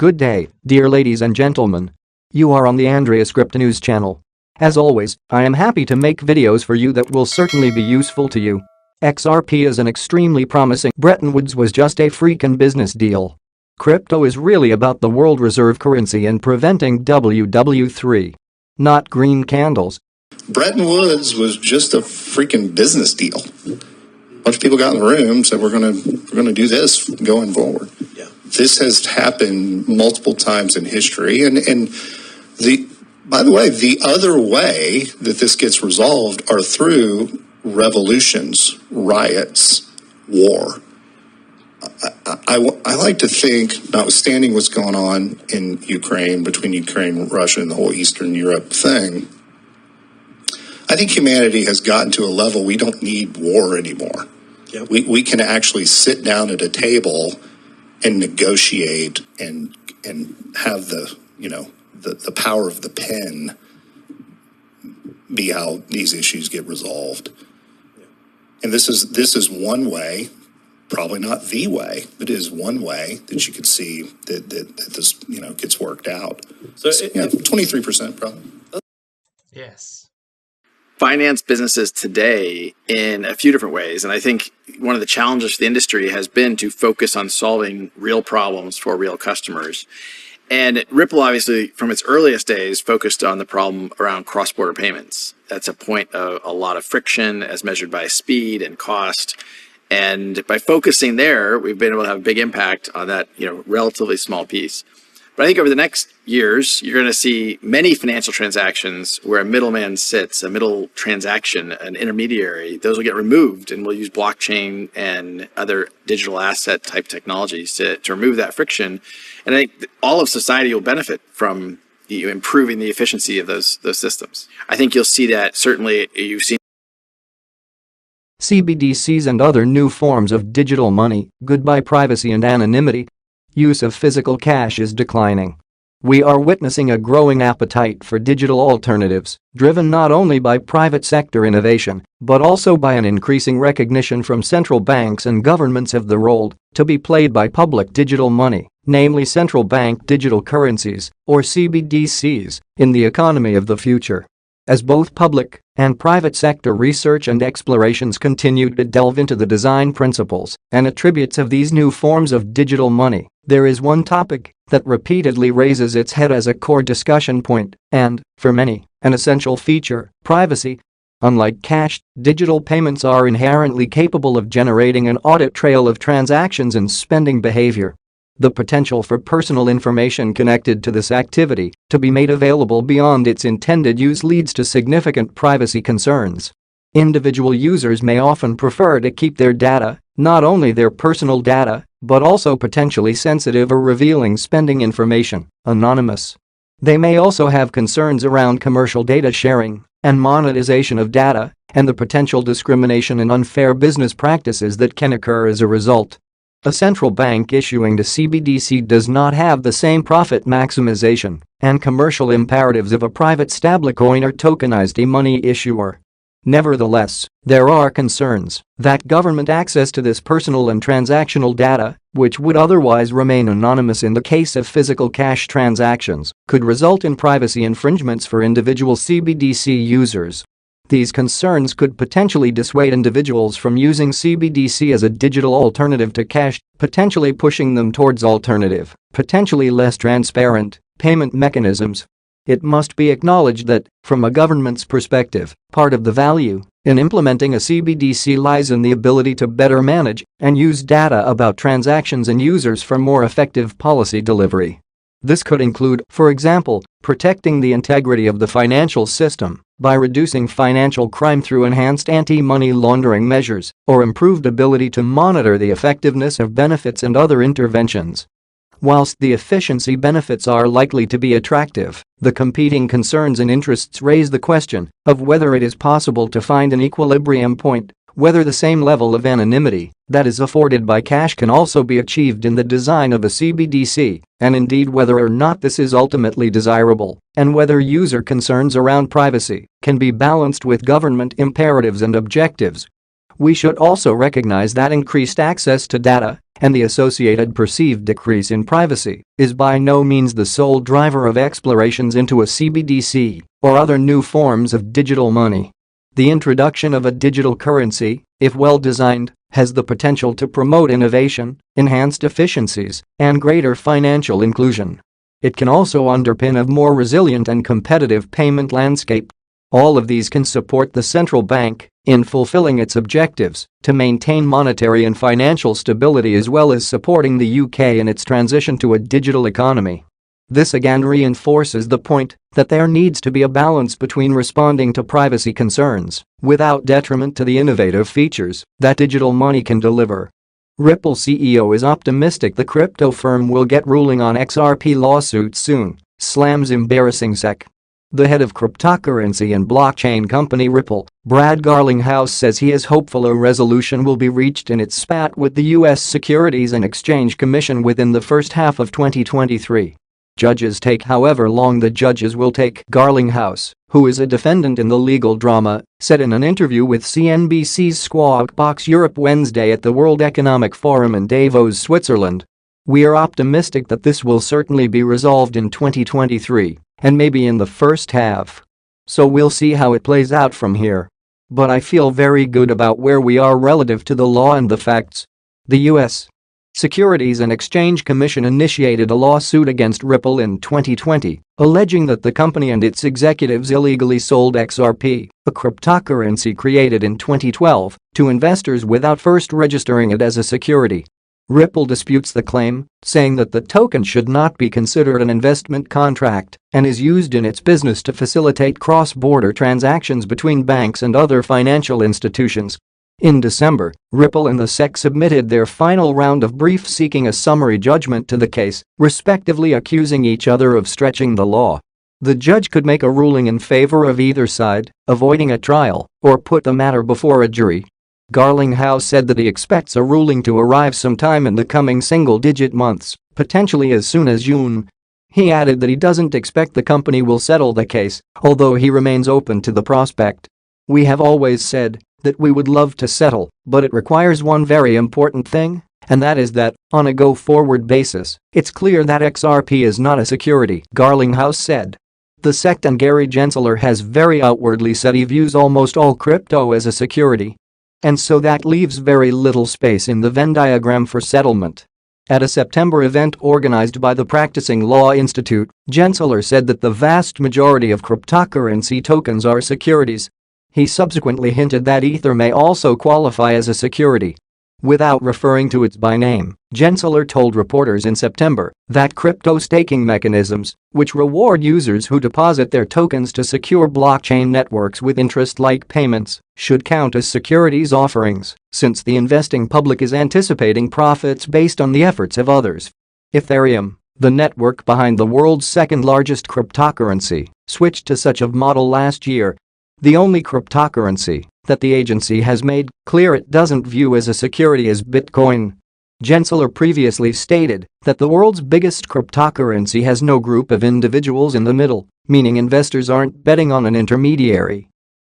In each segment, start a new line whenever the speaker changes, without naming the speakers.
Good day, dear ladies and gentlemen. You are on the Andreas Crypto News channel. As always, I am happy to make videos for you that will certainly be useful to you. XRP is an extremely promising. Bretton Woods was just a freaking business deal. Crypto is really about the world reserve currency and preventing WW3. Not green candles.
Bretton Woods was just a freaking business deal. A bunch of people got in the room and said, we're gonna do this going forward. Yeah. This has happened multiple times in history, and by the way, the other way that this gets resolved are through revolutions, riots, war. I like to think, notwithstanding what's going on in Ukraine, between Ukraine and Russia and the whole Eastern Europe thing, I think humanity has gotten to a level we don't need war anymore. Yep. We can actually sit down at a table and negotiate and have the power of the pen be how these issues get resolved. Yep. And this is one way, probably not the way, but it is one way that you could see that this gets worked out. So 23% probably.
Yes.
Finance businesses today in a few different ways. And I think one of the challenges for the industry has been to focus on solving real problems for real customers. And Ripple, obviously, from its earliest days, focused on the problem around cross-border payments. That's a point of a lot of friction as measured by speed and cost. And by focusing there, we've been able to have a big impact on that, relatively small piece. But I think over the next years, you're going to see many financial transactions where a middleman sits, a middle transaction, an intermediary. Those will get removed, and we'll use blockchain and other digital asset type technologies to remove that friction. And I think all of society will benefit from improving the efficiency of those systems. I think you'll see that certainly you've seen
CBDCs and other new forms of digital money, goodbye privacy and anonymity. Use of physical cash is declining. We are witnessing a growing appetite for digital alternatives, driven not only by private sector innovation, but also by an increasing recognition from central banks and governments of the role to be played by public digital money, namely central bank digital currencies, or CBDCs, in the economy of the future. As both public and private sector research and explorations continue to delve into the design principles and attributes of these new forms of digital money, there is one topic that repeatedly raises its head as a core discussion point and, for many, an essential feature: privacy. Unlike cash, digital payments are inherently capable of generating an audit trail of transactions and spending behavior. The potential for personal information connected to this activity to be made available beyond its intended use leads to significant privacy concerns. Individual users may often prefer to keep their data, not only their personal data, but also potentially sensitive or revealing spending information, anonymous. They may also have concerns around commercial data sharing and monetization of data, and the potential discrimination and unfair business practices that can occur as a result. A central bank issuing the CBDC does not have the same profit maximization and commercial imperatives of a private stablecoin or tokenized e-money issuer. Nevertheless, there are concerns that government access to this personal and transactional data, which would otherwise remain anonymous in the case of physical cash transactions, could result in privacy infringements for individual CBDC users. These concerns could potentially dissuade individuals from using CBDC as a digital alternative to cash, potentially pushing them towards alternative, potentially less transparent, payment mechanisms. It must be acknowledged that, from a government's perspective, part of the value in implementing a CBDC lies in the ability to better manage and use data about transactions and users for more effective policy delivery. This could include, for example, protecting the integrity of the financial system by reducing financial crime through enhanced anti-money laundering measures or improved ability to monitor the effectiveness of benefits and other interventions. Whilst the efficiency benefits are likely to be attractive, the competing concerns and interests raise the question of whether it is possible to find an equilibrium point, whether the same level of anonymity that is afforded by cash can also be achieved in the design of a CBDC, and indeed whether or not this is ultimately desirable, and whether user concerns around privacy can be balanced with government imperatives and objectives. We should also recognize that increased access to data and the associated perceived decrease in privacy is by no means the sole driver of explorations into a CBDC or other new forms of digital money. The introduction of a digital currency, if well designed, has the potential to promote innovation, enhanced efficiencies, and greater financial inclusion. It can also underpin a more resilient and competitive payment landscape. All of these can support the central bank in fulfilling its objectives to maintain monetary and financial stability as well as supporting the UK in its transition to a digital economy. This again reinforces the point that there needs to be a balance between responding to privacy concerns without detriment to the innovative features that digital money can deliver. Ripple CEO is optimistic the crypto firm will get ruling on XRP lawsuit soon, slams embarrassing SEC. The head of cryptocurrency and blockchain company Ripple, Brad Garlinghouse, says he is hopeful a resolution will be reached in its spat with the U.S. Securities and Exchange Commission within the first half of 2023. Judges take however long the judges will take, Garlinghouse, who is a defendant in the legal drama, said in an interview with CNBC's Squawk Box Europe Wednesday at the World Economic Forum in Davos, Switzerland. We are optimistic that this will certainly be resolved in 2023 and maybe in the first half. So we'll see how it plays out from here. But I feel very good about where we are relative to the law and the facts. The U.S. Securities and Exchange Commission initiated a lawsuit against Ripple in 2020, alleging that the company and its executives illegally sold XRP, a cryptocurrency created in 2012, to investors without first registering it as a security. Ripple disputes the claim, saying that the token should not be considered an investment contract and is used in its business to facilitate cross-border transactions between banks and other financial institutions. In December, Ripple and the SEC submitted their final round of briefs seeking a summary judgment to the case, respectively accusing each other of stretching the law. The judge could make a ruling in favor of either side, avoiding a trial, or put the matter before a jury. Garlinghouse said that he expects a ruling to arrive sometime in the coming single-digit months, potentially as soon as June. He added that he doesn't expect the company will settle the case, although he remains open to the prospect. We have always said that we would love to settle, but it requires one very important thing, and that is that, on a go-forward basis, it's clear that XRP is not a security, Garlinghouse said. The SEC and Gary Gensler has very outwardly said he views almost all crypto as a security. And so that leaves very little space in the Venn diagram for settlement. At a September event organized by the Practicing Law Institute, Gensler said that the vast majority of cryptocurrency tokens are securities. He subsequently hinted that Ether may also qualify as a security. Without referring to it by name, Gensler told reporters in September that crypto staking mechanisms, which reward users who deposit their tokens to secure blockchain networks with interest-like payments, should count as securities offerings, since the investing public is anticipating profits based on the efforts of others. Ethereum, the network behind the world's second-largest cryptocurrency, switched to such a model last year. The only cryptocurrency that the agency has made clear it doesn't view as a security is Bitcoin. Gensler previously stated that the world's biggest cryptocurrency has no group of individuals in the middle, meaning investors aren't betting on an intermediary.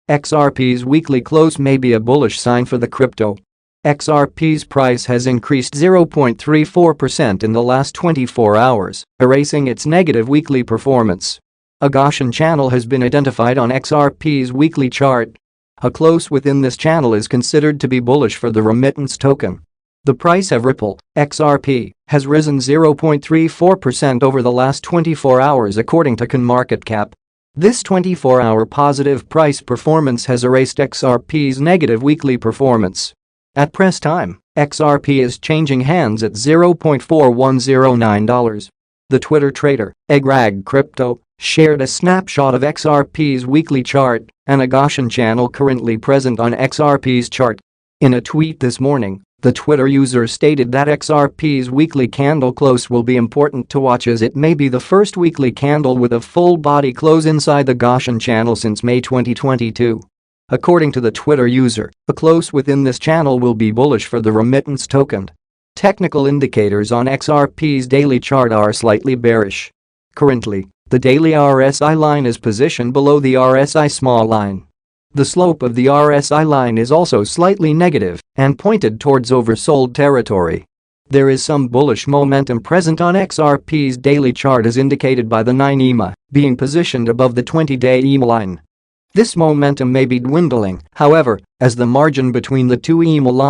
XRP's weekly close may be a bullish sign for the crypto. XRP's price has increased 0.34% in the last 24 hours, erasing its negative weekly performance. A Gaussian channel has been identified on XRP's weekly chart. A close within this channel is considered to be bullish for the remittance token. The price of Ripple, XRP, has risen 0.34% over the last 24 hours according to CoinMarketCap. This 24-hour positive price performance has erased XRP's negative weekly performance. At press time, XRP is changing hands at $0.4109. The Twitter trader, Egrag Crypto, shared a snapshot of XRP's weekly chart and a Gaussian channel currently present on XRP's chart. In a tweet this morning, the Twitter user stated that XRP's weekly candle close will be important to watch as it may be the first weekly candle with a full body close inside the Gaussian channel since May 2022. According to the Twitter user, a close within this channel will be bullish for the remittance token. Technical indicators on XRP's daily chart are slightly bearish. Currently, the daily RSI line is positioned below the RSI small line. The slope of the RSI line is also slightly negative and pointed towards oversold territory. There is some bullish momentum present on XRP's daily chart as indicated by the 9 EMA being positioned above the 20-day EMA line. This momentum may be dwindling, however, as the margin between the two EMA lines